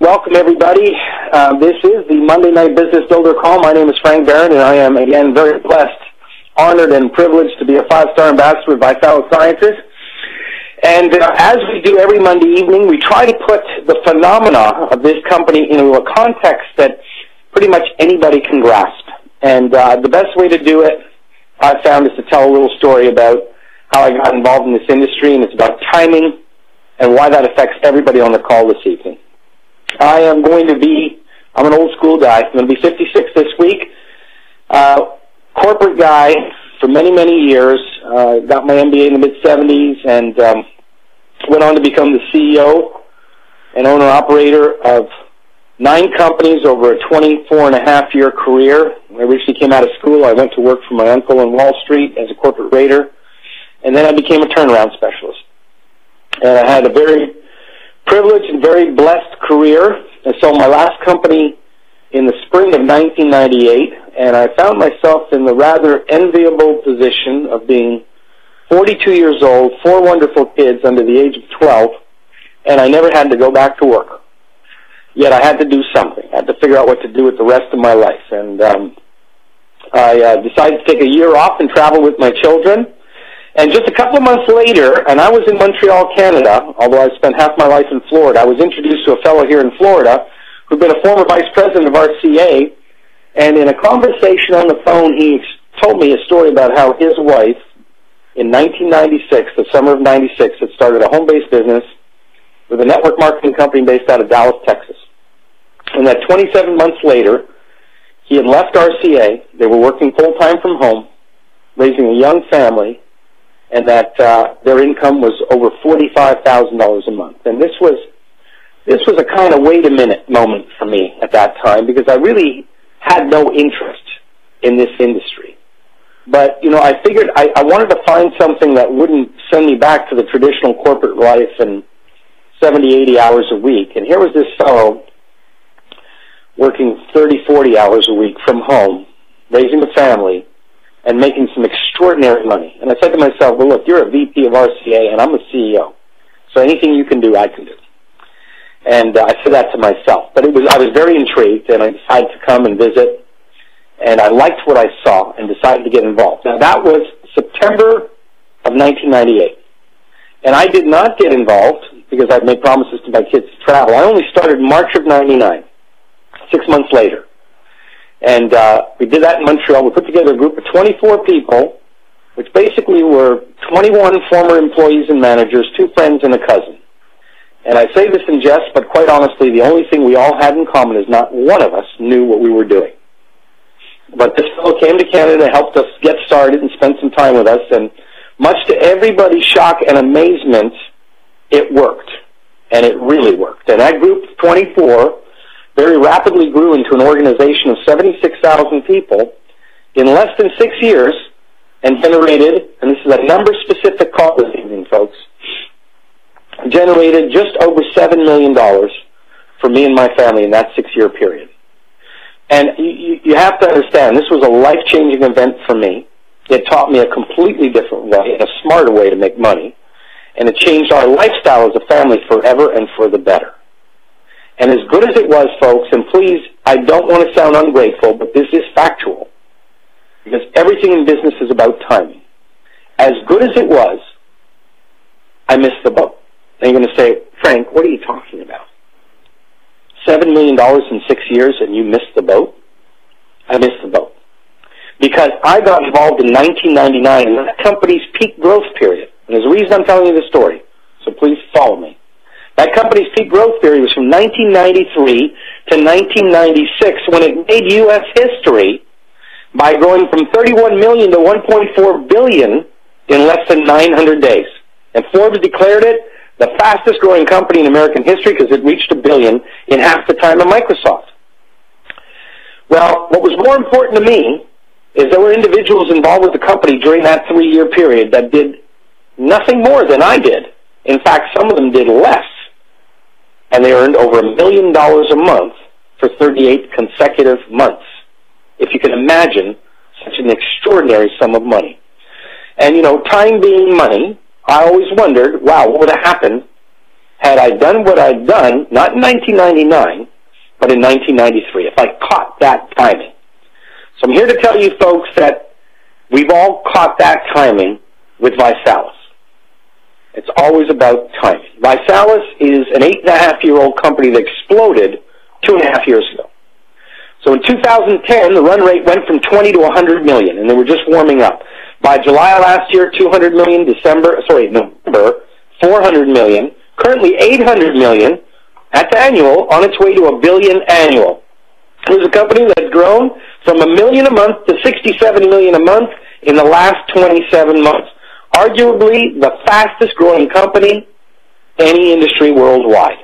Welcome, everybody. This is the Monday Night Business Builder Call. My name is Frank Barron, and I am, again, very blessed, honored, and privileged to be a 5-star ambassador of Vital Sciences. And as we do every Monday evening, we try to put the phenomena of this company into a context that pretty much anybody can grasp. And the best way to do it, I've found, is to tell a little story about how I got involved in this industry, and it's about timing and why that affects everybody on the call this evening. I'm an old school guy. I'm going to be 56 this week. Corporate guy for many, many years. Got my MBA in the mid-'70s and went on to become the CEO and owner-operator of 9 companies over a 24-and-a-half-year career. When I originally came out of school, I went to work for my uncle on Wall Street as a corporate raider, and then I became a turnaround specialist. And I had a very privileged and very blessed career. I sold my last company in the spring of 1998, and I found myself in the rather enviable position of being 42 years old, 4 wonderful kids under the age of 12, and I never had to go back to work. Yet I had to do something. I had to figure out what to do with the rest of my life. And I decided to take a year off and travel with my children. And just a couple of months later, and I was in Montreal, Canada, although I spent half my life in Florida, I was introduced to a fellow here in Florida who'd been a former vice president of RCA, and in a conversation on the phone, he told me a story about how his wife, in 1996, the summer of 96, had started a home-based business with a network marketing company based out of Dallas, Texas. And that 27 months later, he had left RCA, they were working full-time from home, raising a young family, and that their income was over $45,000 a month. And this was a kind of wait a minute moment for me at that time, because I really had no interest in this industry. But, you know, I figured I wanted to find something that wouldn't send me back to the traditional corporate life and 70, 80 hours a week. And here was this fellow working 30, 40 hours a week from home, raising a family, and making some extraordinary money. And I said to myself, well, look, you're a VP of RCA, and I'm a CEO. So anything you can do, I can do. And I said that to myself. But I was very intrigued, and I decided to come and visit. And I liked what I saw and decided to get involved. Now, that was September of 1998. And I did not get involved because I'd made promises to my kids to travel. I only started March of 99, 6 months later. And we did that in Montreal. We put together a group of 24 people, which basically were 21 former employees and managers, 2 friends and a cousin. And I say this in jest, but quite honestly, the only thing we all had in common is not one of us knew what we were doing. But this fellow came to Canada, helped us get started, and spent some time with us. And much to everybody's shock and amazement, it worked. And it really worked. And that group of 24 very rapidly grew into an organization of 76,000 people in less than 6 years, and generated, and this is a number-specific call this evening, folks, generated just over $7 million for me and my family in that 6-year period. And you have to understand, this was a life-changing event for me. It taught me a completely different way and a smarter way to make money, and it changed our lifestyle as a family forever and for the better. And as good as it was, folks, and please, I don't want to sound ungrateful, but this is factual, because everything in business is about timing. As good as it was, I missed the boat. And you're going to say, Frank, what are you talking about? $7 million in 6 years and you missed the boat? I missed the boat. Because I got involved in 1999 in that company's peak growth period. And there's a reason I'm telling you this story, so please follow me. That company's peak growth period was from 1993 to 1996, when it made U.S. history by growing from 31 million to 1.4 billion in less than 900 days. And Forbes declared it the fastest growing company in American history because it reached $1 billion in half the time of Microsoft. Well, what was more important to me is there were individuals involved with the company during that 3-year period that did nothing more than I did. In fact, some of them did less. And they earned over $1 million a month for 38 consecutive months. If you can imagine such an extraordinary sum of money. And, you know, time being money, I always wondered, wow, what would have happened had I done what I'd done, not in 1999, but in 1993, if I caught that timing. So I'm here to tell you folks that we've all caught that timing with ViSalus. It's always about timing. ViSalus is an 8.5-year-old company that exploded 2.5 years ago. So in 2010, the run rate went from 20 to 100 million, and they were just warming up. By July last year, 200 million. November, 400 million. Currently 800 million. That's annual, on its way to $1 billion annual. It was a company that's grown from $1 million a month to $67 million a month in the last 27 months. Arguably the fastest growing company in any industry worldwide.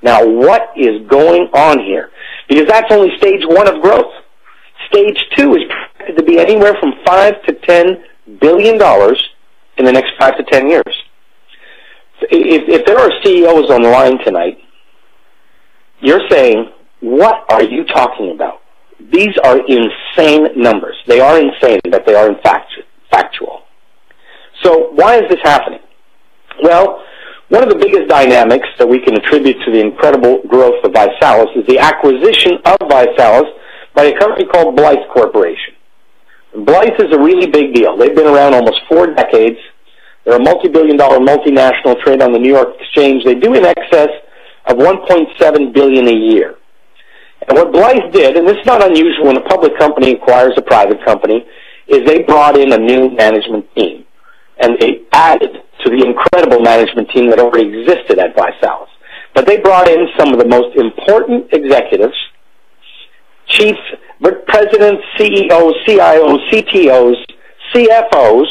Now, what is going on here? Because that's only stage 1 of growth. Stage 2 is projected to be anywhere from $5 to $10 billion in the next 5 to 10 years. If there are CEOs on the line tonight, you're saying, what are you talking about? These are insane numbers. They are insane, but they are in fact factual. So why is this happening? Well, one of the biggest dynamics that we can attribute to the incredible growth of ViSalus is the acquisition of ViSalus by a company called Blythe Corporation. Blythe is a really big deal. They've been around almost 4 decades. They're a multi-billion-dollar multinational, trade on the New York Exchange. They do in excess of $1.7 billion a year. And what Blythe did, and this is not unusual when a public company acquires a private company, is they brought in a new management team. And they added to the incredible management team that already existed at ViSalus. But they brought in some of the most important executives, chief presidents, CEOs, CIOs, CTOs, CFOs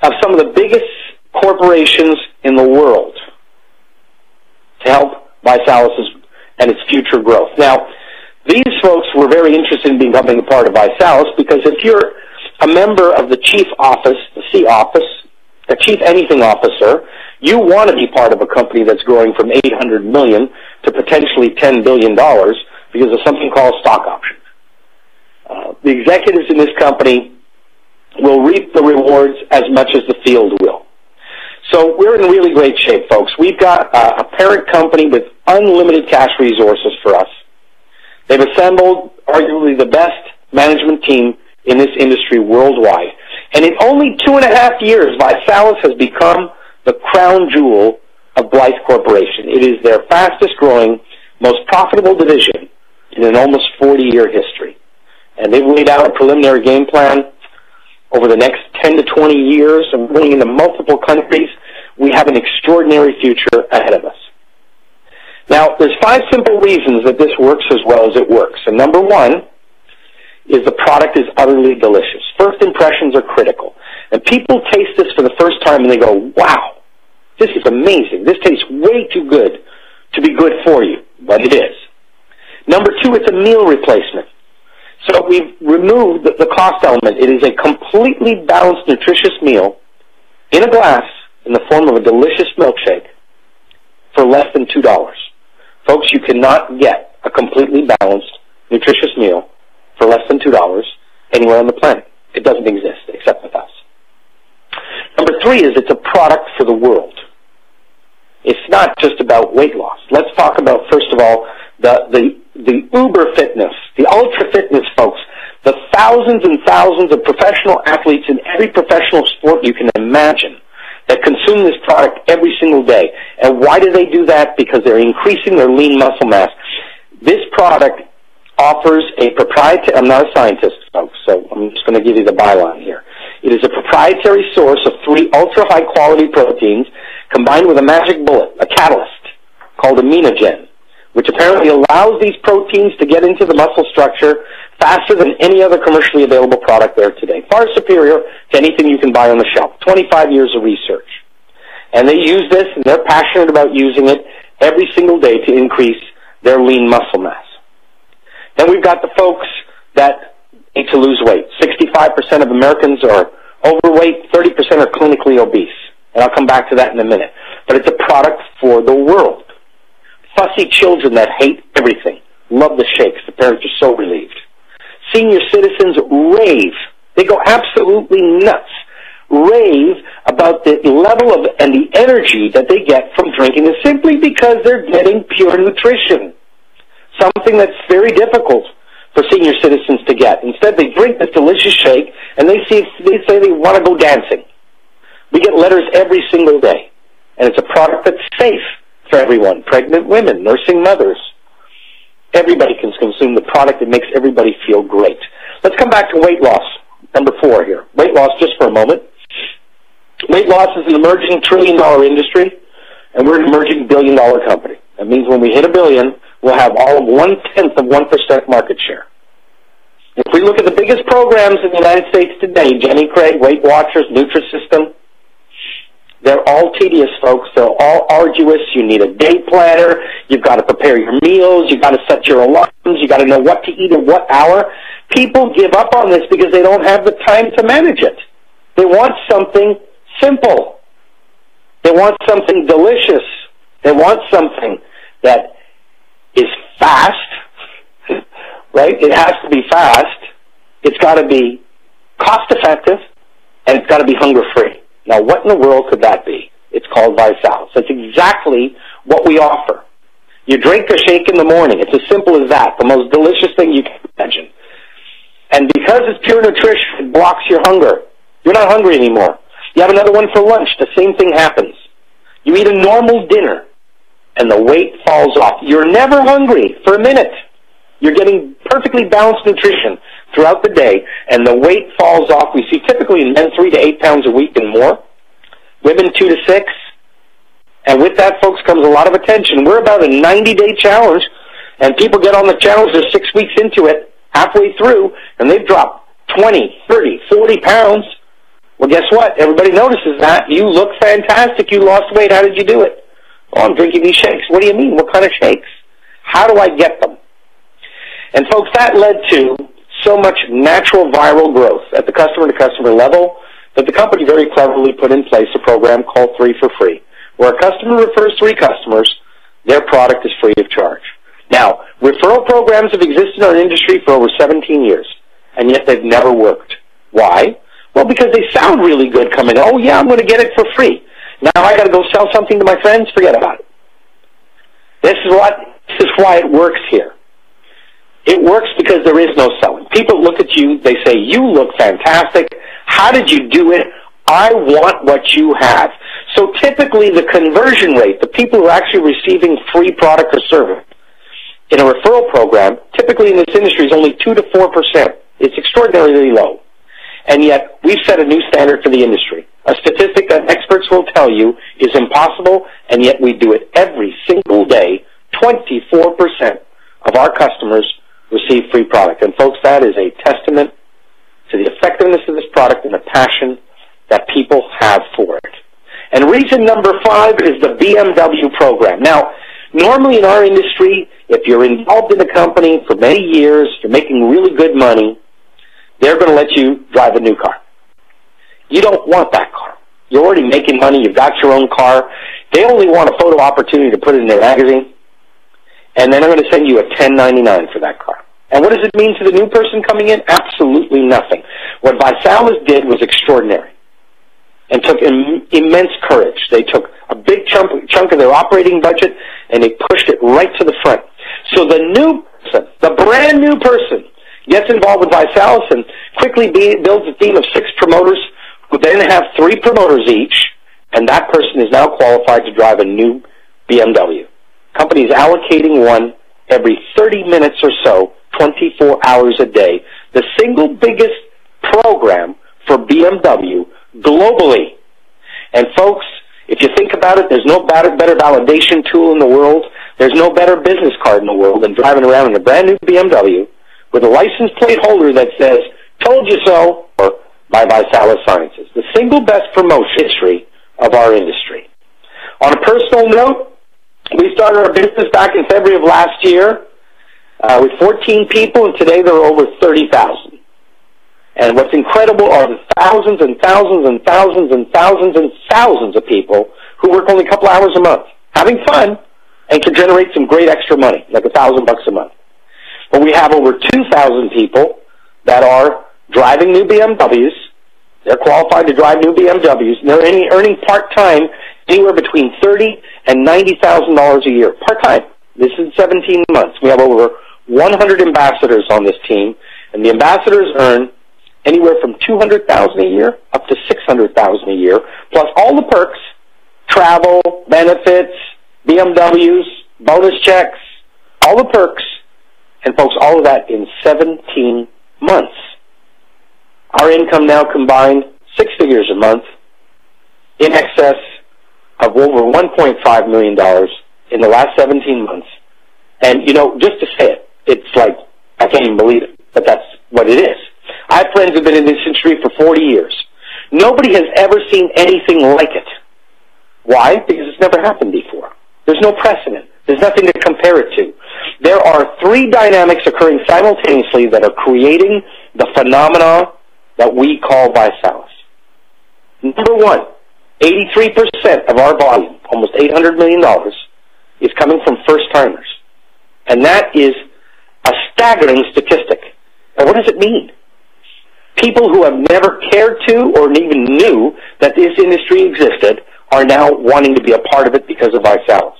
of some of the biggest corporations in the world to help ViSalus and its future growth. Now, these folks were very interested in becoming a part of ViSalus because if you're a member of the chief office, the C office, the chief anything officer, you want to be part of a company that's growing from 800 million to potentially $10 billion because of something called stock options. The executives in this company will reap the rewards as much as the field will. So we're in really great shape, folks. We've got a parent company with unlimited cash resources for us. They've assembled arguably the best management team in this industry worldwide. And in only 2.5 years, ViSalus has become the crown jewel of Blythe Corporation. It is their fastest growing, most profitable division in an almost 40-year history. And they've laid out a preliminary game plan over the next 10 to 20 years and going into multiple countries. We have an extraordinary future ahead of us. Now, there's 5 simple reasons that this works as well as it works. And number 1 is the product is utterly delicious. First impressions are critical. And people taste this for the first time and they go, wow, this is amazing. This tastes way too good to be good for you. But it is. Number 2, it's a meal replacement. So we've removed the cost element. It is a completely balanced, nutritious meal in a glass in the form of a delicious milkshake for less than $2. Folks, you cannot get a completely balanced, nutritious meal for less than $2 anywhere on the planet. It doesn't exist except with us. Number 3 is it's a product for the world. It's not just about weight loss. Let's talk about, first of all, the uber fitness, the ultra fitness folks, the thousands and thousands of professional athletes in every professional sport you can imagine that consume this product every single day. And why do they do that? Because they're increasing their lean muscle mass. This product offers a proprietary, I'm not a scientist, folks, so I'm just going to give you the byline here. It is a proprietary source of 3 ultra-high quality proteins combined with a magic bullet, a catalyst, called Aminogen, which apparently allows these proteins to get into the muscle structure faster than any other commercially available product there today. Far superior to anything you can buy on the shelf. 25 years of research. And they use this, and they're passionate about using it every single day to increase their lean muscle mass. Then we've got the folks that need to lose weight. 65% of Americans are overweight, 30% are clinically obese. And I'll come back to that in a minute. But it's a product for the world. Fussy children that hate everything love the shakes. The parents are so relieved. Senior citizens rave. They go absolutely nuts rave about the level of and the energy that they get from drinking it simply because they're getting pure nutrition, something that's very difficult for senior citizens to get. Instead, they drink this delicious shake, and they say they want to go dancing. We get letters every single day, and it's a product that's safe for everyone, pregnant women, nursing mothers. Everybody can consume the product that makes everybody feel great. Let's come back to weight loss, number 4 here. Weight loss just for a moment. Weight loss is an emerging trillion-dollar industry, and we're an emerging billion-dollar company. That means when we hit $1 billion, we'll have all of 0.1% market share. If we look at the biggest programs in the United States today, Jenny Craig, Weight Watchers, Nutrisystem, they're all tedious, folks. They're all arduous. You need a day planner. You've got to prepare your meals. You've got to set your alarms. You've got to know what to eat at what hour. People give up on this because they don't have the time to manage it. They want something simple. They want something delicious. They want something that is fast, right? It has to be fast. It's got to be cost-effective, and it's got to be hunger-free. Now, what in the world could that be? It's called ViSalus. That's exactly what we offer. You drink a shake in the morning. It's as simple as that, the most delicious thing you can imagine. And because it's pure nutrition, it blocks your hunger. You're not hungry anymore. You have another one for lunch. The same thing happens. You eat a normal dinner, and the weight falls off. You're never hungry for a minute. You're getting perfectly balanced nutrition throughout the day, and the weight falls off. We see typically in men 3 to 8 pounds a week and more, women 2 to 6. And with that, folks, comes a lot of attention. We're about a 90-day challenge, and people get on the challenge. They're 6 weeks into it, halfway through, and they've dropped 20, 30, 40 pounds. Well, guess what? Everybody notices that. You look fantastic. You lost weight. How did you do it? Oh, I'm drinking these shakes. What do you mean? What kind of shakes? How do I get them? And, folks, that led to so much natural viral growth at the customer-to-customer level that the company very cleverly put in place a program called 3 for Free, where a customer refers 3 customers, their product is free of charge. Now, referral programs have existed in our industry for over 17 years, and yet they've never worked. Why? Well, because they sound really good coming in. Oh, yeah, I'm going to get it for free. Now I got to go sell something to my friends? Forget about it. This is why it works here. It works because there is no selling. People look at you, they say, you look fantastic. How did you do it? I want what you have. So typically the conversion rate, the people who are actually receiving free product or service in a referral program, typically in this industry is only 2 to 4%. It's extraordinarily low. And yet we've set a new standard for the industry. A statistic that experts will tell you is impossible, and yet we do it every single day. 24% of our customers receive free product. And folks, that is a testament to the effectiveness of this product and the passion that people have for it. And reason number 5 is the BMW program. Now, normally in our industry, if you're involved in a company for many years, you're making really good money, they're going to let you drive a new car. You don't want that car. You're already making money. You've got your own car. They only want a photo opportunity to put it in their magazine, and then they're going to send you a 1099 for that car. And what does it mean to the new person coming in? Absolutely nothing. What ViSalus did was extraordinary and took immense courage. They took a big chunk of their operating budget, and they pushed it right to the front. So the new person, the brand new person, gets involved with ViSalus and quickly builds a team of 6 promoters who then have 3 promoters each, and that person is now qualified to drive a new BMW. Company is allocating one every 30 minutes or so, 24 hours a day. The single biggest program for BMW globally. And folks, if you think about it, there's no better validation tool in the world. There's no better business card in the world than driving around in a brand new BMW with a license plate holder that says, told you so, or by ViSalus Sciences. The single best promotion history of our industry. On a personal note, we started our business back in February of last year with 14 people, and today there are over 30,000. And what's incredible are the thousands and thousands and thousands and thousands and thousands of people who work only a couple hours a month, having fun, and can generate some great extra money, like $1,000 a month. But we have over 2,000 people that are driving new BMWs, They're qualified to drive new BMWs, and they're earning part-time anywhere between $30,000 and $90,000 a year. Part-time. This is 17 months. We have over 100 ambassadors on this team, and the ambassadors earn anywhere from $200,000 a year up to $600,000 a year, plus all the perks, travel, benefits, BMWs, bonus checks, all the perks, and folks, all of that in 17 months. Our income now combined, 6 figures a month, in excess of over $1.5 million in the last 17 months. And, you know, just to say it, it's like, I can't even believe it, but that's what it is. I have friends who have been in this industry for 40 years. Nobody has ever seen anything like it. Why? Because it's never happened before. There's no precedent. There's nothing to compare it to. There are 3 dynamics occurring simultaneously that are creating the phenomena that we call ViSalus. Number 1, 83% of our volume, almost $800 million, is coming from first-timers. And that is a staggering statistic. And what does it mean? People who have never cared to or even knew that this industry existed are now wanting to be a part of it because of ViSalus.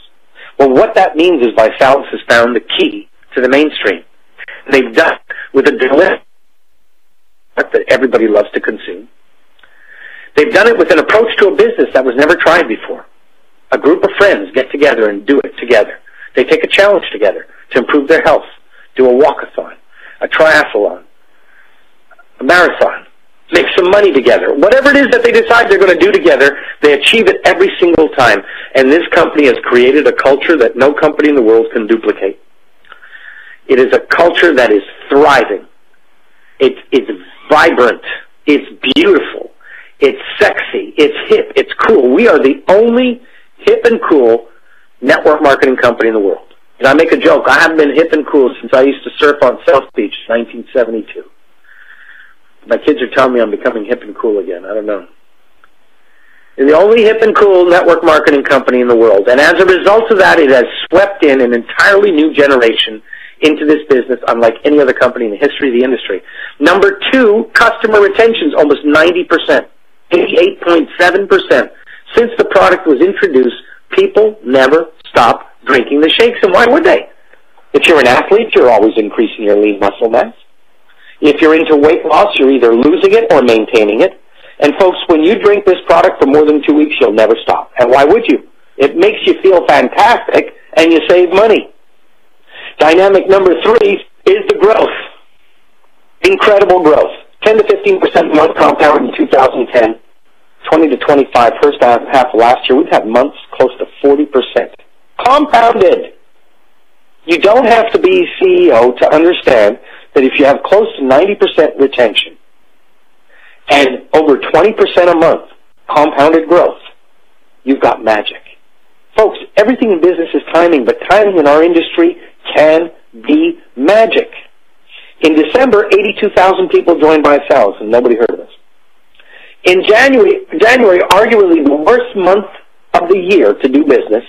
Well, what that means is ViSalus has found the key to the mainstream. They've done it with a delicious product that everybody loves to consume. They've done it with an approach to a business that was never tried before. A group of friends get together and do it together. They take a challenge together to improve their health, do a walkathon, a triathlon, a marathon, make some money together. Whatever it is that they decide they're going to do together, they achieve it every single time. And this company has created a culture that no company in the world can duplicate. It is a culture that is thriving. It's vibrant. It's beautiful. It's sexy. It's hip. It's cool. We are the only hip and cool network marketing company in the world. And I make a joke. I haven't been hip and cool since I used to surf on South Beach in 1972. My kids are telling me I'm becoming hip and cool again. I don't know. We're the only hip and cool network marketing company in the world. And as a result of that, it has swept in an entirely new generation into this business unlike any other company in the history of the industry. Number 2, customer retention is almost 90%, 88.7%. Since the product was introduced, people never stop drinking the shakes. And why would they? If you're an athlete, you're always increasing your lean muscle mass. If you're into weight loss, you're either losing it or maintaining it. And folks, when you drink this product for more than 2 weeks, you'll never stop. And why would you? It makes you feel fantastic, and you save money. Dynamic number 3 is the growth. Incredible growth. 10 to 15% month compound in 2010. 20 to 25 first half of last year. We've had months close to 40%. Compounded. You don't have to be CEO to understand that if you have close to 90% retention and over 20% a month compounded growth, you've got magic. Folks, everything in business is timing, but timing in our industry can be magic. In December, 82,000 people joined ViSalus, and nobody heard of us. In January, arguably the worst month of the year to do business,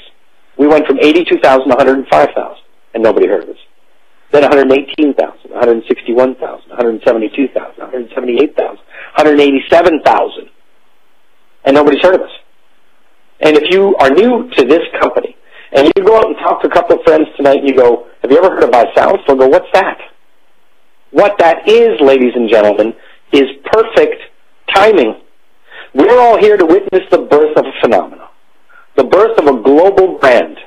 we went from 82,000 to 105,000, and nobody heard of us. Then 118,000, 161,000, 172,000, 178,000, 187,000, and nobody's heard of us. And if you are new to this company, and you go out and talk to a couple of friends tonight, and you go, have you ever heard of ViSalus? They'll go, what's that? What that is, ladies and gentlemen, is perfect timing. We're all here to witness the birth of a phenomenon, the birth of a global brand.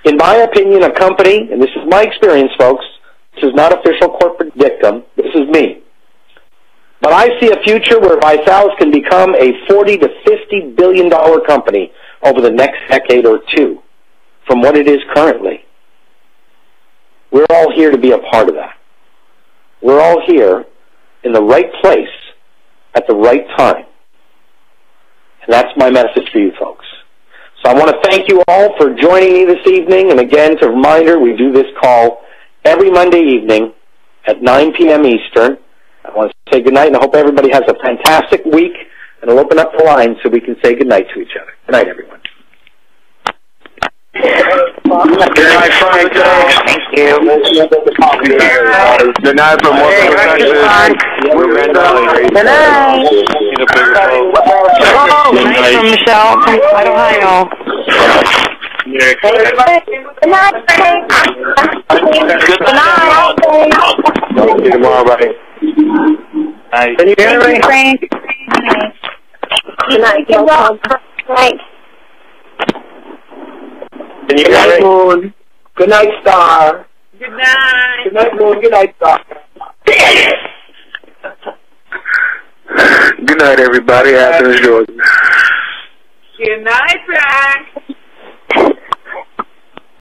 In my opinion, a company, and this is my experience, folks, this is not official corporate dictum, this is me. But I see a future where ViSalus can become a $40 to $50 billion company over the next decade or two from what it is currently. We're all here to be a part of that. We're all here in the right place at the right time. And that's my message for you folks. So I want to thank you all for joining me this evening. And again, as a reminder, we do this call every Monday evening at 9 p.m. Eastern. I want to say goodnight, and I hope everybody has a fantastic week. And I'll open up the line so we can say goodnight to each other. Good night, everyone. Good night, Frank. Thank you. Good night from Washington. Good night. Good night from Michelle from Clyde, Ohio. Good night, Frank. Good night. See you tomorrow, buddy. Can you hear me? Frank. Good night. Good night. Can you hear me? Moon. Good night, Star. Good night. Good night, Moon. Good night, Star. Good night, everybody. Athens, Georgia. Good night, Frank.